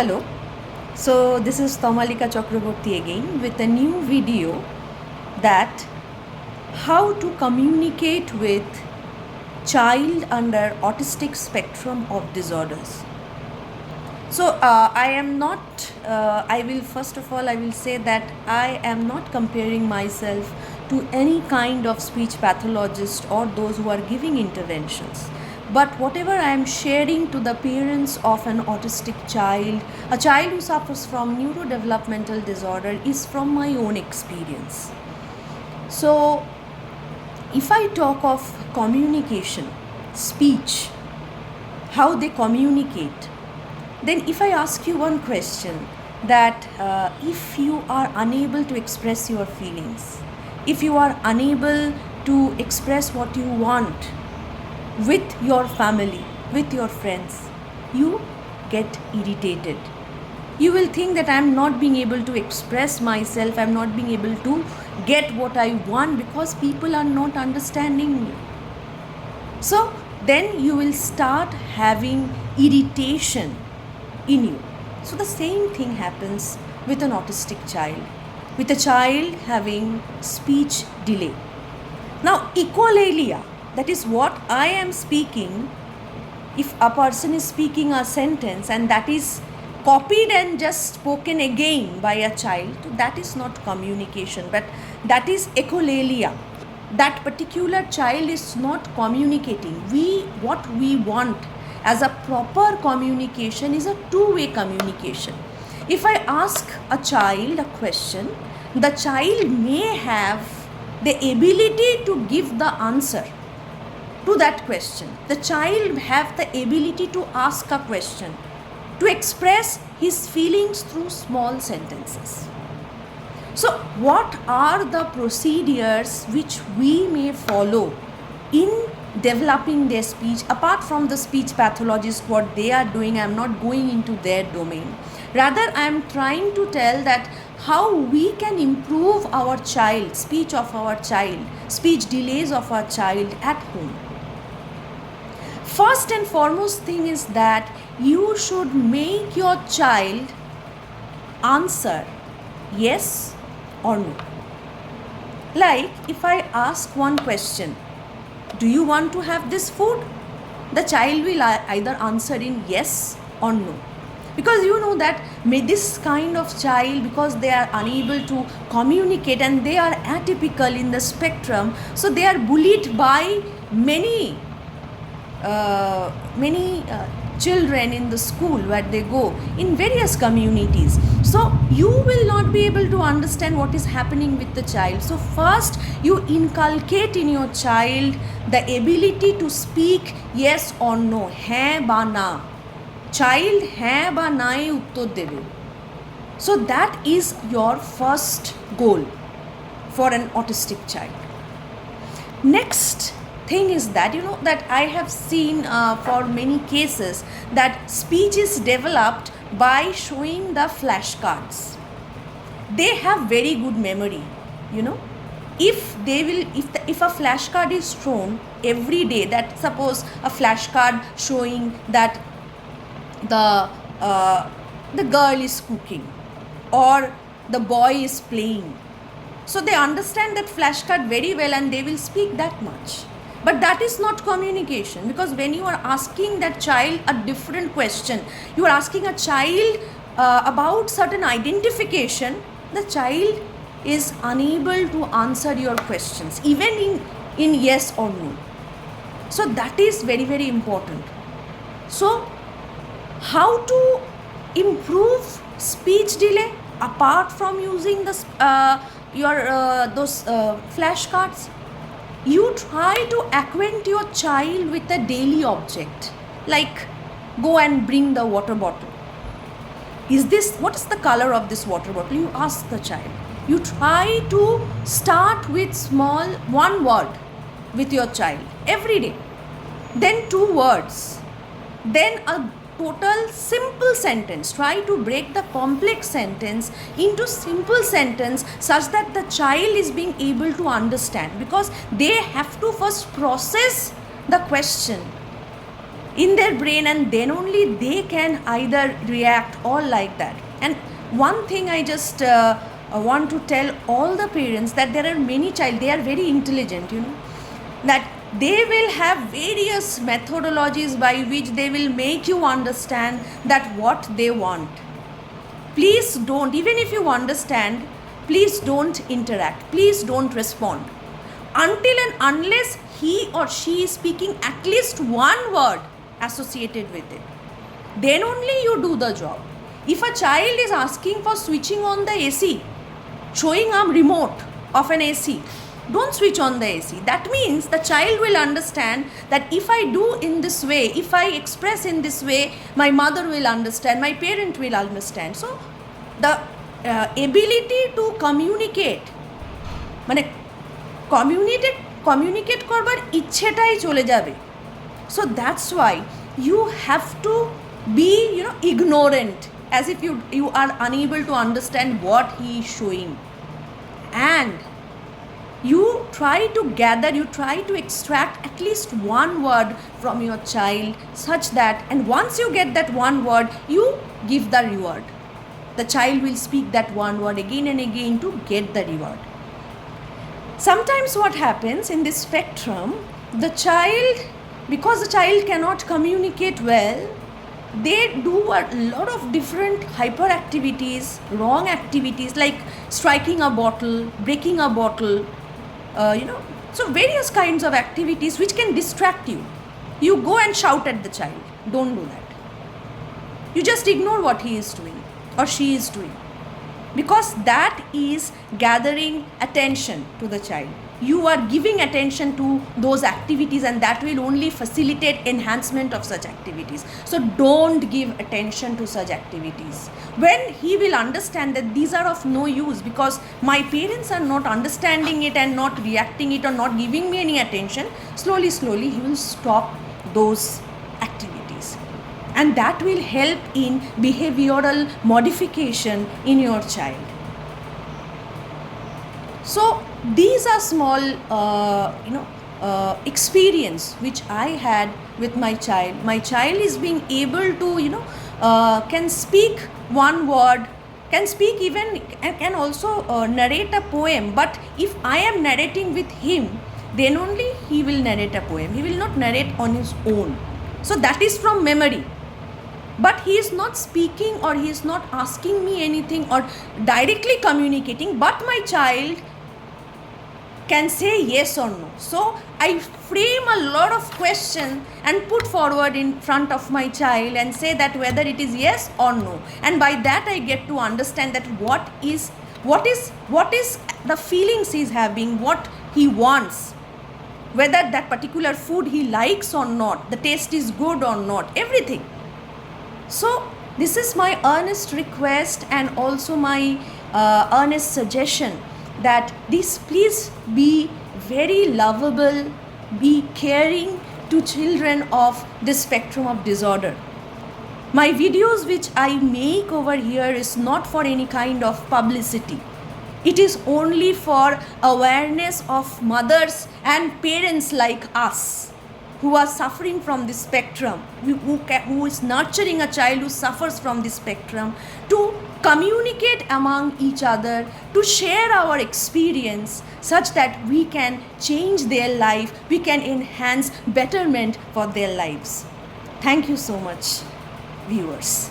Hello, so this is Tamalika Chakraborty again with a new video that how to communicate with child under autistic spectrum of disorders. So I will say that I am not comparing myself to any kind of speech pathologist or those who are giving interventions. But whatever I am sharing to the parents of an autistic child, a child who suffers from neurodevelopmental disorder, is from my own experience. So, if I talk of communication, speech, how they communicate, then if I ask you one question, that if you are unable to express your feelings, if you are unable to express what you want with your family, with your friends, you get irritated. You will think that I am not being able to express myself, I am not being able to get what I want because people are not understanding me. So then you will start having irritation in you. So the same thing happens with an autistic child, with a child having speech delay. Now, echolalia, that is what I am speaking. If a person is speaking a sentence and that is copied and just spoken again by a child, that is not communication, but that is echolalia. That particular child is not communicating. What we want as a proper communication is a two-way communication. If I ask a child a question, the child may have the ability to give the answer to that question. The child have the ability to ask a question, to express his feelings through small sentences. So what are the procedures which we may follow in developing their speech? Apart from the speech pathologist, what they are doing, I am not going into their domain. Rather, I am trying to tell that how we can improve our child, speech of our child, speech delays of our child at home. First and foremost thing is that you should make your child answer yes or no. Like if I ask one question, do you want to have this food? The child will either answer in yes or no. Because you know that this kind of child, because they are unable to communicate and they are atypical in the spectrum, so they are bullied by many children in the school where they go, in various communities. So you will not be able to understand what is happening with the child. So first you inculcate in your child the ability to speak yes or no, hai ba na. Child hai ba nae uttor debe. So that is your first goal for an autistic child. Next thing is that that I have seen for many cases that speech is developed by showing the flashcards. They have very good memory. If a flashcard is shown every day, that suppose a flashcard showing that the girl is cooking or the boy is playing, so they understand that flashcard very well and they will speak that much. But that is not communication, because when you are asking that child a different question, you are asking a child about certain identification, the child is unable to answer your questions, even in yes or no. So that is very, very important. So how to improve speech delay apart from using those flashcards? You try to acquaint your child with a daily object, like go and bring the water bottle. What is the color of this water bottle? You ask the child. You try to start with one word with your child every day, then 2 words, then a total simple sentence. Try to break the complex sentence into simple sentence such that the child is being able to understand, because they have to first process the question in their brain, and then only they can either react or like that. And one thing I just want to tell all the parents, that there are many child, they are very intelligent, that they will have various methodologies by which they will make you understand that what they want. Please don't, even if you understand, please don't interact, please don't respond until and unless he or she is speaking at least one word associated with it. Then only you do the job. If a child is asking for switching on the AC, showing a remote of an AC, don't switch on the AC. That means the child will understand that if I do in this way, if I express in this way, my mother will understand, my parent will understand. So the ability to communicate, মানে communicate করবার ইচ্ছেটাই চলে যাবে. So that's why you have to be ignorant, as if you are unable to understand what he is showing, and you try to gather, you try to extract at least one word from your child, such that, and once you get that one word, you give the reward. The child will speak that one word again and again to get the reward. Sometimes what happens in this spectrum, the child, because the child cannot communicate well, they do a lot of different hyperactivities, wrong activities, like striking a bottle, breaking a bottle, so various kinds of activities which can distract you. You go and shout at the child. Don't do that. You just ignore what he is doing or she is doing, because that is gathering attention to the child. You are giving attention to those activities, and that will only facilitate enhancement of such activities. So don't give attention to such activities. When he will understand that these are of no use because my parents are not understanding it and not reacting it or not giving me any attention, slowly he will stop those activities, and that will help in behavioral modification in your child. So these are small experience which I had with my child. My child is being able to can speak one word, can speak even, can also narrate a poem. But if I am narrating with him, then only he will narrate a poem. He will not narrate on his own. So that is from memory. But he is not speaking, or he is not asking me anything or directly communicating, but my child can say yes or no. So I frame a lot of questions and put forward in front of my child and say that whether it is yes or no, and by that I get to understand that what is the feelings he is having, what he wants, whether that particular food he likes or not, the taste is good or not, everything. So this is my earnest request and also my earnest suggestion, that this, please be very lovable, be caring to children of this spectrum of disorder. My videos which I make over here is not for any kind of publicity. It is only for awareness of mothers and parents like us who are suffering from this spectrum, who is nurturing a child who suffers from this spectrum, to communicate among each other, to share our experience, such that we can change their life, we can enhance betterment for their lives. Thank you so much, viewers.